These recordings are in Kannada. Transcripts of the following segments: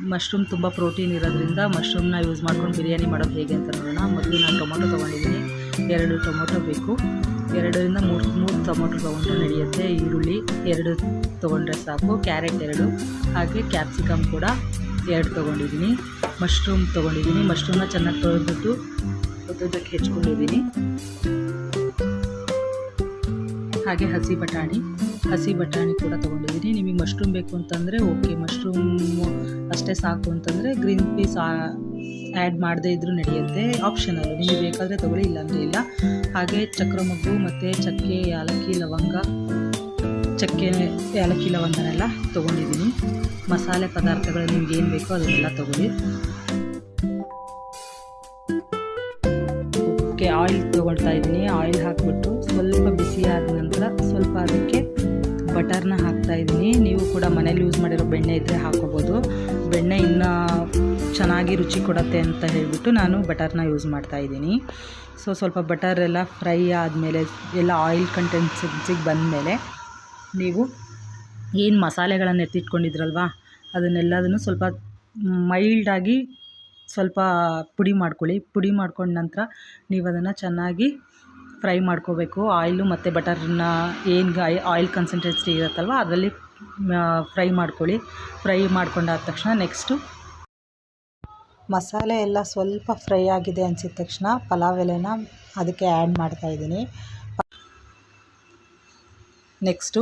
ಮಶ್ರೂಮ್ ತುಂಬ ಪ್ರೋಟೀನ್ ಇರೋದ್ರಿಂದ ಮಶ್ರೂಮ್ನ ಯೂಸ್ ಮಾಡ್ಕೊಂಡು ಬಿರಿಯಾನಿ ಮಾಡೋದು ಹೇಗೆ ಅಂತ ನೋಡೋಣ. ಮೊದಲು ನಾನು ಟೊಮೊಟೊ ತೊಗೊಂಡಿದ್ದೀನಿ, 2 ಟೊಮೊಟೊ ಬೇಕು. 2 ರಿಂದ 3 ಟೊಮೊಟೊ ತೊಗೊಂಡ್ರೆ ನಡೆಯುತ್ತೆ. ಈರುಳ್ಳಿ 2 ತೊಗೊಂಡ್ರೆ ಸಾಕು. ಕ್ಯಾರೆಟ್ 2, ಹಾಗೆ ಕ್ಯಾಪ್ಸಿಕಮ್ ಕೂಡ 2 ತೊಗೊಂಡಿದ್ದೀನಿ. ಮಶ್ರೂಮ್ ತೊಗೊಂಡಿದ್ದೀನಿ. ಮಶ್ರೂಮ್ನ ಚೆನ್ನಾಗಿ ತೊಳೆದ್ಬಿಟ್ಟು ಉದ್ದಕ್ಕೆ ಹೆಚ್ಕೊಂಡಿದ್ದೀನಿ. ಹಾಗೆ ಹಸಿ ಬಟಾಣಿ ಕೂಡ ತೊಗೊಂಡಿದ್ದೀನಿ. ನಿಮಗೆ ಮಶ್ರೂಮ್ ಬೇಕು ಅಂತಂದರೆ ಓಕೆ, ಮಶ್ರೂಮ್ ಅಷ್ಟೇ ಸಾಕು ಅಂತಂದರೆ ಗ್ರೀನ್ ಪೀಸ್ ಆ್ಯಡ್ ಮಾಡದೇ ಇದ್ರೂ ನಡೆಯುತ್ತೆ, ಆಪ್ಷನಲ್ಲು. ನಿಮಗೆ ಬೇಕಾದರೆ ತೊಗೊಳ್ಳಿ, ಇಲ್ಲಾಂದರೆ ಇಲ್ಲ. ಹಾಗೆ ಚಕ್ರಮೊಗ್ಗು ಮತ್ತು ಚಕ್ಕೆ, ಏಲಕ್ಕಿ ಲವಂಗನೆಲ್ಲ ತೊಗೊಂಡಿದ್ದೀನಿ. ಮಸಾಲೆ ಪದಾರ್ಥಗಳು ನಿಮ್ಗೆ ಏನು ಬೇಕೋ ಅದನ್ನೆಲ್ಲ ತೊಗೊಳ್ಳಿ. ಓಕೆ, ಆಯಿಲ್ ತೊಗೊಳ್ತಾ ಇದ್ದೀನಿ. ಆಯಿಲ್ ಹಾಕಿಬಿಟ್ಟು ಸ್ವಲ್ಪ ಬಿಸಿ ಆದ ನಂತರ ಸ್ವಲ್ಪ ಅದಕ್ಕೆ ಬಟರ್ನ ಹಾಕ್ತಾಯಿದ್ದೀನಿ. ನೀವು ಕೂಡ ಮನೇಲಿ ಯೂಸ್ ಮಾಡಿರೋ ಬೆಣ್ಣೆ ಇದ್ದರೆ ಹಾಕೋಬೋದು. ಬೆಣ್ಣೆ ಇನ್ನೂ ಚೆನ್ನಾಗಿ ರುಚಿ ಕೊಡುತ್ತೆ ಅಂತ ಹೇಳಿಬಿಟ್ಟು ನಾನು ಬಟರ್ನ ಯೂಸ್ ಮಾಡ್ತಾಯಿದ್ದೀನಿ. ಸ್ವಲ್ಪ ಬಟರ್ ಎಲ್ಲ ಫ್ರೈ ಆದಮೇಲೆ, ಎಲ್ಲ ಆಯಿಲ್ ಕಂಟೆನ್ಸಿಗೆ ಬಂದಮೇಲೆ ನೀವು ಏನು ಮಸಾಲೆಗಳನ್ನು ಎತ್ತಿಟ್ಕೊಂಡಿದ್ರಲ್ವ ಅದನ್ನೆಲ್ಲದನ್ನು ಸ್ವಲ್ಪ ಮೈಲ್ಡಾಗಿ ಸ್ವಲ್ಪ ಪುಡಿ ಮಾಡ್ಕೊಳ್ಳಿ. ಪುಡಿ ಮಾಡ್ಕೊಂಡ ನಂತರ ನೀವು ಅದನ್ನು ಚೆನ್ನಾಗಿ ಫ್ರೈ ಮಾಡ್ಕೋಬೇಕು. ಆಯಿಲು ಮತ್ತು ಬಟರ್ನ ಏನು ಆಯಿಲ್ ಕನ್ಸಂಟ್ರೇನ್ಸಿ ಇರುತ್ತಲ್ವ ಅದರಲ್ಲಿ ಫ್ರೈ ಮಾಡ್ಕೊಳ್ಳಿ. ಫ್ರೈ ಮಾಡ್ಕೊಂಡಾದ ತಕ್ಷಣ ನೆಕ್ಸ್ಟು ಮಸಾಲೆ ಎಲ್ಲ ಸ್ವಲ್ಪ ಫ್ರೈ ಆಗಿದೆ ಅನಿಸಿದ ತಕ್ಷಣ ಪಲಾವ್ ಎಲೆನ ಅದಕ್ಕೆ ಆ್ಯಡ್ ಮಾಡ್ತಾಯಿದ್ದೀನಿ. ನೆಕ್ಸ್ಟು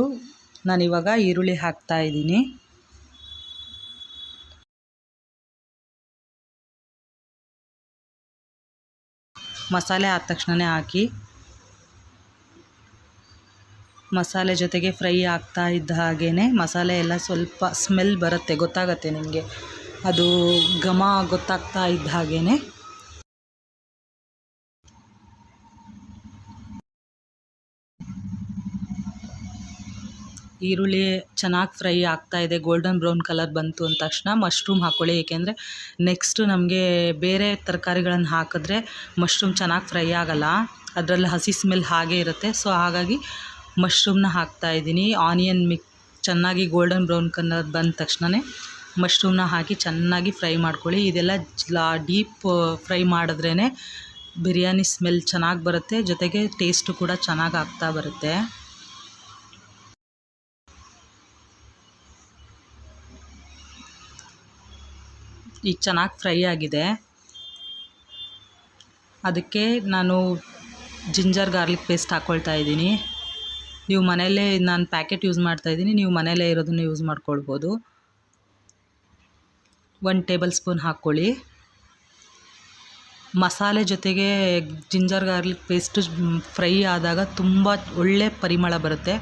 ನಾನಿವಾಗ ಈರುಳ್ಳಿ ಹಾಕ್ತಾಯಿದ್ದೀನಿ. ಮಸಾಲೆ ಆದ ತಕ್ಷಣವೇ ಹಾಕಿ. ಮಸಾಲೆ ಜೊತೆಗೆ ಫ್ರೈ ಆಗ್ತಾ ಇದ್ದ ಹಾಗೇ ಮಸಾಲೆ ಎಲ್ಲ ಸ್ವಲ್ಪ ಸ್ಮೆಲ್ ಬರುತ್ತೆ, ಗೊತ್ತಾಗತ್ತೆ ನಿಮಗೆ. ಅದು ಘಮ ಗೊತ್ತಾಗ್ತಾ ಇದ್ದ ಹಾಗೇ ಈರುಳ್ಳಿ ಚೆನ್ನಾಗಿ ಫ್ರೈ ಆಗ್ತಾಯಿದೆ, ಗೋಲ್ಡನ್ ಬ್ರೌನ್ ಕಲರ್ ಬಂತು ಅಂದ ತಕ್ಷಣ ಮಶ್ರೂಮ್ ಹಾಕ್ಕೊಳ್ಳಿ. ಏಕೆಂದರೆ ನೆಕ್ಸ್ಟು ನಮಗೆ ಬೇರೆ ತರಕಾರಿಗಳನ್ನು ಹಾಕಿದ್ರೆ ಮಶ್ರೂಮ್ ಚೆನ್ನಾಗಿ ಫ್ರೈ ಆಗೋಲ್ಲ, ಅದರಲ್ಲಿ ಹಸಿ ಸ್ಮೆಲ್ ಹಾಗೇ ಇರುತ್ತೆ. ಹಾಗಾಗಿ ಮಶ್ರೂಮ್ನ ಹಾಕ್ತಾಯಿದ್ದೀನಿ. ಆನಿಯನ್ ಚೆನ್ನಾಗಿ ಗೋಲ್ಡನ್ ಬ್ರೌನ್ ಕಲರ್ ಬಂದ ತಕ್ಷಣವೇ ಮಶ್ರೂಮ್ನ ಹಾಕಿ ಚೆನ್ನಾಗಿ ಫ್ರೈ ಮಾಡ್ಕೊಳ್ಳಿ. ಇದೆಲ್ಲ ಡೀಪ್ ಫ್ರೈ ಮಾಡಿದ್ರೇ ಬಿರಿಯಾನಿ ಸ್ಮೆಲ್ ಚೆನ್ನಾಗಿ ಬರುತ್ತೆ, ಜೊತೆಗೆ ಟೇಸ್ಟು ಕೂಡ ಚೆನ್ನಾಗಿ ಆಗ್ತಾ ಬರುತ್ತೆ. ಈಗ ಚೆನ್ನಾಗಿ ಫ್ರೈ ಆಗಿದೆ. ಅದಕ್ಕೆ ನಾನು ಜಿಂಜರ್ ಗಾರ್ಲಿಕ್ ಪೇಸ್ಟ್ ಹಾಕ್ಕೊಳ್ತಾ ಇದ್ದೀನಿ. ನೀವು ಮನೆಯಲ್ಲೇ, ನಾನು ಪ್ಯಾಕೆಟ್ ಯೂಸ್ ಮಾಡ್ತಾಯಿದ್ದೀನಿ, ನೀವು ಮನೆಯಲ್ಲೇ ಇರೋದನ್ನು ಯೂಸ್ ಮಾಡ್ಕೊಳ್ಬೋದು. 1 ಟೇಬಲ್ ಸ್ಪೂನ್ ಹಾಕ್ಕೊಳ್ಳಿ. ಮಸಾಲೆ ಜೊತೆಗೆ ಜಿಂಜರ್ ಗಾರ್ಲಿಕ್ ಪೇಸ್ಟು ಫ್ರೈ ಆದಾಗ ತುಂಬ ಒಳ್ಳೆ ಪರಿಮಳ ಬರುತ್ತೆ.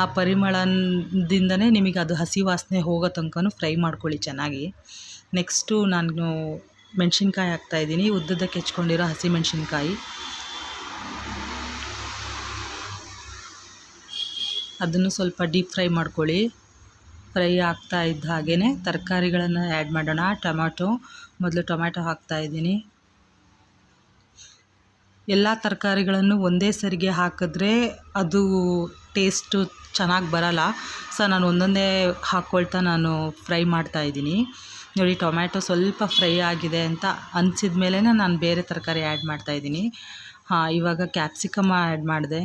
ಆ ಪರಿಮಳದಿಂದನೇ ನಿಮಗೆ ಅದು ಹಸಿ ವಾಸನೆ ಹೋಗೋ ತನಕನೂ ಫ್ರೈ ಮಾಡ್ಕೊಳ್ಳಿ ಚೆನ್ನಾಗಿ. ನೆಕ್ಸ್ಟು ನಾನು ಮೆಣಸಿನ್ಕಾಯಿ ಹಾಕ್ತಾಯಿದ್ದೀನಿ, ಉದ್ದಕ್ಕೆ ಹೆಚ್ಕೊಂಡಿರೋ ಹಸಿ ಮೆಣಸಿನ್ಕಾಯಿ. ಅದನ್ನು ಸ್ವಲ್ಪ ಡೀಪ್ ಫ್ರೈ ಮಾಡ್ಕೊಳ್ಳಿ. ಫ್ರೈ ಆಗ್ತಾ ಇದ್ದ ಹಾಗೇ ತರಕಾರಿಗಳನ್ನು ಆ್ಯಡ್ ಮಾಡೋಣ. ಮೊದಲು ಟೊಮ್ಯಾಟೊ ಹಾಕ್ತಾಯಿದ್ದೀನಿ. ಎಲ್ಲ ತರಕಾರಿಗಳನ್ನು ಒಂದೇ ಸರಿಗೆ ಹಾಕಿದ್ರೆ ಅದು ಟೇಸ್ಟು ಚೆನ್ನಾಗಿ ಬರೋಲ್ಲ. ನಾನು ಒಂದೊಂದೇ ಹಾಕ್ಕೊಳ್ತಾ ನಾನು ಫ್ರೈ ಮಾಡ್ತಾಯಿದ್ದೀನಿ. ನೋಡಿ, ಟೊಮ್ಯಾಟೊ ಸ್ವಲ್ಪ ಫ್ರೈ ಆಗಿದೆ ಅಂತ ಅನಿಸಿದ ಮೇಲೇ ನಾನು ಬೇರೆ ತರಕಾರಿ ಆ್ಯಡ್ ಮಾಡ್ತಾಯಿದ್ದೀನಿ. ಇವಾಗ ಕ್ಯಾಪ್ಸಿಕಮ್ ಆ್ಯಡ್ ಮಾಡಿದೆ.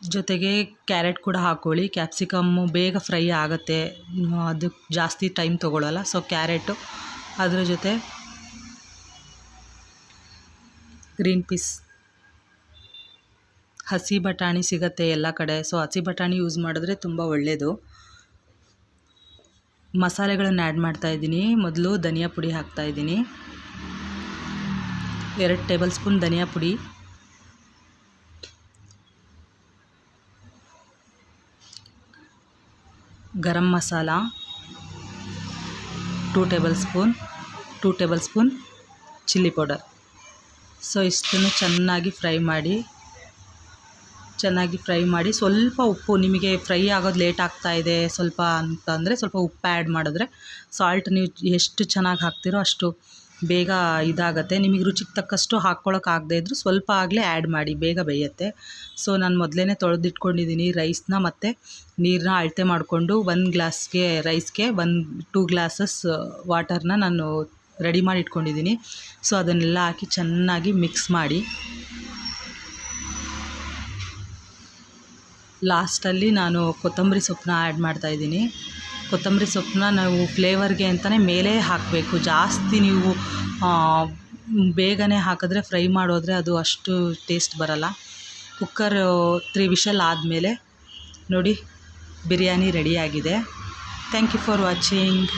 ಜೊತೆಗೆ ಕ್ಯಾರೆಟ್ ಕೂಡ ಹಾಕ್ಕೊಳ್ಳಿ. ಕ್ಯಾಪ್ಸಿಕಮ್ಮು ಬೇಗ ಫ್ರೈ ಆಗುತ್ತೆ, ಅದು ಜಾಸ್ತಿ ಟೈಮ್ ತೊಗೊಳ್ಳಲ್ಲ. ಕ್ಯಾರೆಟು, ಅದರ ಜೊತೆ ಗ್ರೀನ್ ಪೀಸ್, ಹಸಿ ಬಟಾಣಿ ಸಿಗುತ್ತೆ ಎಲ್ಲ ಕಡೆ. ಹಸಿ ಬಟಾಣಿ ಯೂಸ್ ಮಾಡಿದ್ರೆ ತುಂಬ ಒಳ್ಳೆಯದು. ಮಸಾಲೆಗಳನ್ನು ಆ್ಯಡ್ ಮಾಡ್ತಾಯಿದ್ದೀನಿ. ಮೊದಲು ಧನಿಯಾ ಪುಡಿ ಹಾಕ್ತಾಯಿದ್ದೀನಿ, 2 ಟೇಬಲ್ ಸ್ಪೂನ್ ಧನಿಯಾ ಪುಡಿ. Garam masala 2 tablespoon chilli powder. ಇಷ್ಟನ್ನು ಚೆನ್ನಾಗಿ ಫ್ರೈ ಮಾಡಿ ಸ್ವಲ್ಪ ಉಪ್ಪು, ನಿಮಗೆ ಫ್ರೈ ಆಗೋದು ಲೇಟ್ ಆಗ್ತಾಯಿದೆ ಸ್ವಲ್ಪ ಅಂತಂದರೆ ಸ್ವಲ್ಪ ಉಪ್ಪು ಆ್ಯಡ್ ಮಾಡಿದ್ರೆ, ಸಾಲ್ಟ್ ನೀವು ಎಷ್ಟು ಚೆನ್ನಾಗಿ ಹಾಕ್ತಿರೋ ಅಷ್ಟು ಬೇಗ ಇದಾಗುತ್ತೆ. ನಿಮಗೆ ರುಚಿಗೆ ತಕ್ಕಷ್ಟು ಹಾಕ್ಕೊಳ್ಳೋಕ್ಕಾಗದೇ ಇದ್ದರೂ ಸ್ವಲ್ಪ ಆಗಲೇ ಆ್ಯಡ್ ಮಾಡಿ, ಬೇಗ ಬೇಯುತ್ತೆ. ನಾನು ಮೊದಲೇ ತೊಳೆದಿಟ್ಕೊಂಡಿದ್ದೀನಿ ರೈಸ್ನ ಮತ್ತು ನೀರನ್ನ ಅಳತೆ ಮಾಡಿಕೊಂಡು 1 ಗ್ಲಾಸ್ಗೆ ರೈಸ್ಗೆ 2 ಗ್ಲಾಸಸ್ ವಾಟರ್ನ ನಾನು ರೆಡಿ ಮಾಡಿ ಇಟ್ಕೊಂಡಿದ್ದೀನಿ. ಸೊ ಅದನ್ನೆಲ್ಲ ಹಾಕಿ ಚೆನ್ನಾಗಿ ಮಿಕ್ಸ್ ಮಾಡಿ ಲಾಸ್ಟಲ್ಲಿ ನಾನು ಕೊತ್ತಂಬರಿ ಸೊಪ್ಪನ್ನ ಆ್ಯಡ್ ಮಾಡ್ತಾಯಿದ್ದೀನಿ. ಕೊತ್ತಂಬರಿ ಸೊಪ್ಪನ್ನ ನಾವು ಫ್ಲೇವರ್ಗೆ ಅಂತಲೇ ಮೇಲೆ ಹಾಕಬೇಕು. ಜಾಸ್ತಿ ನೀವು ಬೇಗನೆ ಹಾಕಿದ್ರೆ ಫ್ರೈ ಮಾಡೋದ್ರೆ ಅದು ಅಷ್ಟು ಟೇಸ್ಟ್ ಬರಲ್ಲ. ಕುಕ್ಕರ್ 3 ವಿಷಲ್ ಆದಮೇಲೆ ನೋಡಿ ಬಿರಿಯಾನಿ ರೆಡಿಯಾಗಿದೆ. Thank you for watching.